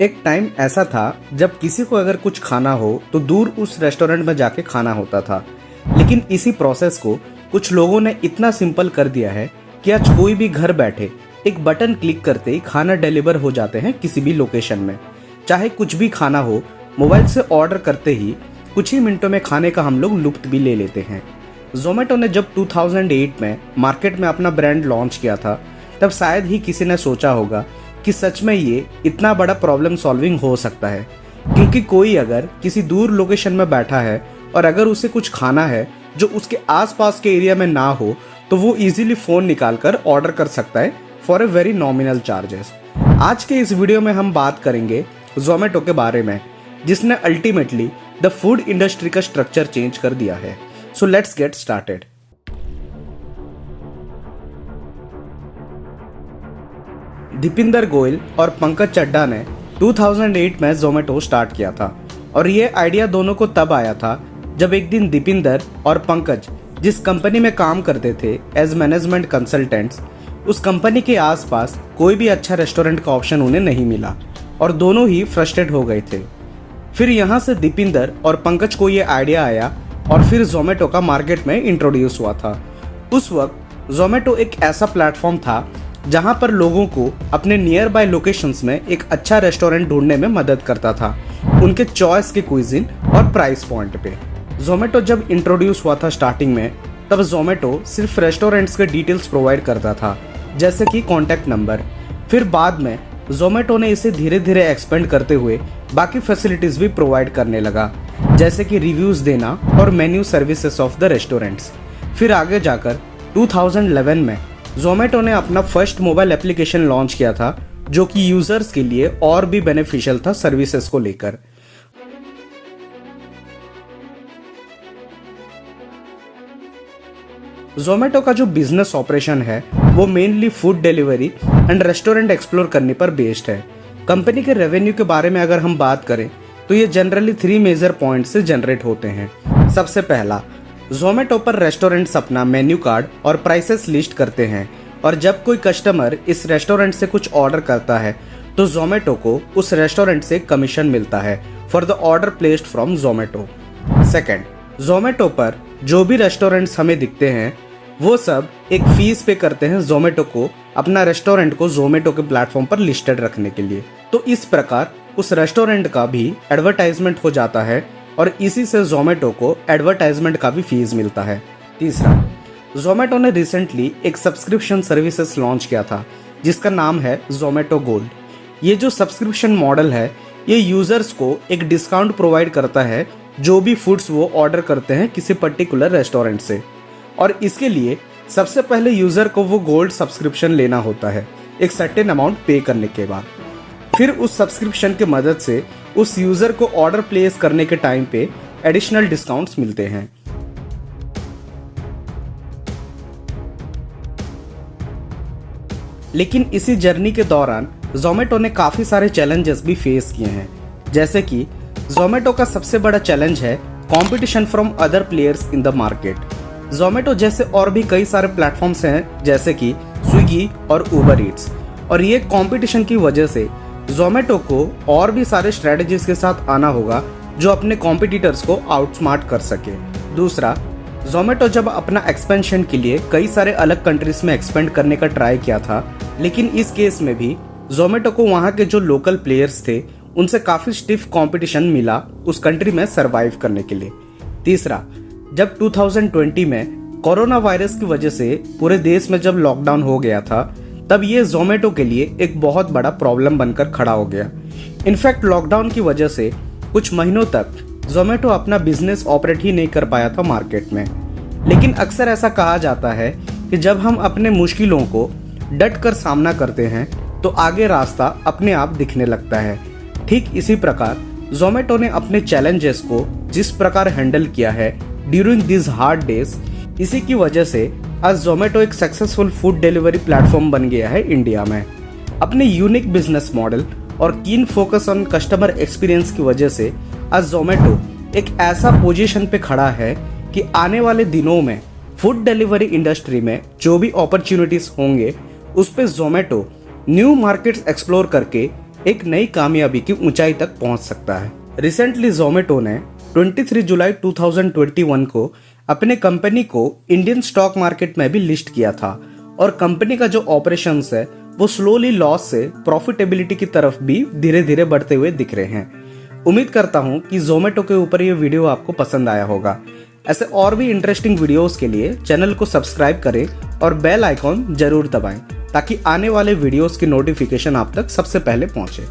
एक टाइम ऐसा था जब किसी को अगर कुछ खाना हो तो दूर उस रेस्टोरेंट में जाके खाना होता था। लेकिन इसी प्रोसेस को कुछ लोगों ने इतना सिंपल कर दिया है कि आज कोई भी घर बैठे एक बटन क्लिक करते ही खाना डिलीवर हो जाते हैं किसी भी लोकेशन में। चाहे कुछ भी खाना हो, मोबाइल से ऑर्डर करते ही कुछ ही मिनटों में खाने का हम लोग लुत्फ भी ले लेते हैं। जोमेटो ने जब 2008 में मार्केट में अपना ब्रांड लॉन्च किया था, तब शायद ही किसी ने सोचा होगा कि सच में ये इतना बड़ा प्रॉब्लम सॉल्विंग हो सकता है। क्योंकि कोई अगर किसी दूर लोकेशन में बैठा है और अगर उसे कुछ खाना है जो उसके आसपास के एरिया में ना हो, तो वो इजीली फ़ोन निकाल कर ऑर्डर कर सकता है for a very nominal charges. आज के इस वीडियो में हम बात करेंगे जोमेटो के बारे में, जिसने अल्टीमेटली द फूड इंडस्ट्री का स्ट्रक्चर चेंज कर दिया है। So let's get started. Deepinder Goyal और पंकज चड्ढा ने 2008 में जोमेटो स्टार्ट किया था और ये आइडिया दोनों को तब आया था जब एक दिन दीपिंदर और पंकज जिस कंपनी में काम करते थे एज मैनेजमेंट कंसल्टेंट्स, उस कंपनी के आसपास कोई भी अच्छा रेस्टोरेंट का ऑप्शन उन्हें नहीं मिला और दोनों ही फ्रस्ट्रेट हो गए थे। फिर यहाँ से दीपिंदर और पंकज को ये आइडिया आया और फिर जोमेटो का मार्केट में इंट्रोड्यूस हुआ था। उस वक्त जोमेटो एक ऐसा प्लेटफॉर्म था जहाँ पर लोगों को अपने नियर बाय लोकेशंस में एक अच्छा रेस्टोरेंट ढूंढने में मदद करता था, उनके चॉइस के क्विजिन और प्राइस पॉइंट पे। जोमेटो जब इंट्रोड्यूस हुआ था स्टार्टिंग में, तब जोमेटो सिर्फ रेस्टोरेंट्स के डिटेल्स प्रोवाइड करता था, जैसे कि कॉन्टैक्ट नंबर। फिर बाद में जोमेटो ने इसे धीरे धीरे एक्सपेंड करते हुए बाकी फैसिलिटीज भी प्रोवाइड करने लगा, जैसे कि रिव्यूज देना और menu services of the restaurants. फिर आगे जाकर 2011 में जोमेटो ने अपना फर्स्ट मोबाइल एप्लीकेशन लॉन्च किया था, जो कि यूजर्स के लिए और भी बेनिफिशियल था सर्विसेज को लेकर। जोमेटो का जो बिजनेस ऑपरेशन है वो mainly food delivery and restaurant explore करने पर बेस्ड है। कंपनी के रेवेन्यू के बारे में अगर हम बात करें तो ये जनरली 3 मेजर पॉइंट से जनरेट होते हैं। सबसे पहला, जोमेटो पर रेस्टोरेंट्स अपना मेन्यू कार्ड और प्राइसेस लिस्ट करते हैं और जब कोई कस्टमर इस रेस्टोरेंट से कुछ ऑर्डर करता है तो जोमेटो को उस रेस्टोरेंट से कमीशन मिलता है for the order placed from Zomato. Second, Zomato पर जो भी रेस्टोरेंट्स हमें दिखते हैं वो सब एक फीस पे करते हैं जोमेटो को अपना रेस्टोरेंट को जोमेटो के प्लेटफॉर्म पर लिस्टेड रखने के लिए। तो इस प्रकार उस रेस्टोरेंट का भी एडवर्टाइजमेंट हो जाता है और इसी से जोमेटो को एडवर्टाइजमेंट का भी फीस मिलता है। तीसरा, जोमेटो ने रिसेंटली एक सब्सक्रिप्शन सर्विसेज लॉन्च किया था जिसका नाम है जोमेटो गोल्ड। ये जो सब्सक्रिप्शन मॉडल है ये यूजर्स को एक डिस्काउंट प्रोवाइड करता है जो भी फूड्स वो ऑर्डर करते हैं किसी पर्टिकुलर रेस्टोरेंट से। और इसके लिए सबसे पहले यूजर को वो गोल्ड सब्सक्रिप्शन लेना होता है एक सर्टेन अमाउंट पे करने के बाद। फिर उस सब्सक्रिप्शन की मदद से उस यूजर को ऑर्डर प्लेस करने के टाइम पे एडिशनल डिस्काउंट्स मिलते हैं। लेकिन इसी जर्नी के दौरान जोमेटो ने काफ़ी सारे चैलेंजेस भी फेस किए हैं, जैसे कि जोमेटो का सबसे बड़ा चैलेंज है competition from other players in the market. Zomato जैसे और भी कई सारे प्लेटफॉर्म्स हैं जैसे कि स्विगी और उबर ईट्स, और ये कंपटीशन की वजह से जोमेटो को और भी सारे स्ट्रेटजीज के साथ आना होगा जो अपने कॉम्पिटिटर्स को आउटस्मार्ट कर सके। दूसरा, जोमेटो जब अपना एक्सपेंशन के लिए कई सारे अलग कंट्रीज में एक्सपेंड करने का ट्राई किया था, लेकिन इस केस में भी जोमेटो को वहाँ के जो लोकल प्लेयर्स थे उनसे काफ़ी स्टिफ कंपटीशन मिला उस कंट्री में सरवाइव करने के लिए। तीसरा, जब 2020 में कोरोना वायरस की वजह से पूरे देश में जब लॉकडाउन हो गया था, तब ये जोमेटो के लिए एक बहुत बड़ा प्रॉब्लम बनकर खड़ा हो गया। इनफैक्ट लॉकडाउन की वजह से कुछ महीनों तक जोमेटो अपना बिजनेस ऑपरेट ही नहीं कर पाया था मार्केट में। लेकिन अक्सर ऐसा कहा जाता है कि जब हम अपने मुश्किलों को डट कर सामना करते हैं तो आगे रास्ता अपने आप दिखने लगता है। ठीक इसी प्रकार जोमेटो ने अपने चैलेंजेस को जिस प्रकार हैंडल किया है ड्यूरिंग दिस हार्ड डेज, इसी की वजह से आज जोमेटो एक सक्सेसफुल फूड डिलीवरी प्लेटफॉर्म बन गया है इंडिया में। अपने यूनिक बिजनेस मॉडल और कीन फोकस ऑन कस्टमर एक्सपीरियंस की वजह से आज जोमेटो एक ऐसा पोजीशन पे खड़ा है कि आने वाले दिनों में फूड डिलीवरी इंडस्ट्री में जो भी अपॉर्चुनिटीज होंगे उस पे जोमेटो न्यू मार्केट्स एक्सप्लोर करके एक नई कामयाबी की ऊंचाई तक पहुंच सकता है। रिसेंटली जोमेटो ने 23 जुलाई 2021 को अपने कंपनी को इंडियन स्टॉक मार्केट में भी लिस्ट किया था और कंपनी का जो ऑपरेशंस है वो स्लोली लॉस से प्रॉफिटेबिलिटी की तरफ भी धीरे धीरे बढ़ते हुए दिख रहे हैं। उम्मीद करता हूं कि जोमेटो के ऊपर ये वीडियो आपको पसंद आया होगा। ऐसे और भी इंटरेस्टिंग वीडियोस के लिए चैनल को सब्सक्राइब करें और बेल आइकॉन जरूर दबाएं ताकि आने वाले वीडियोस की नोटिफिकेशन आप तक सबसे पहले पहुंचे।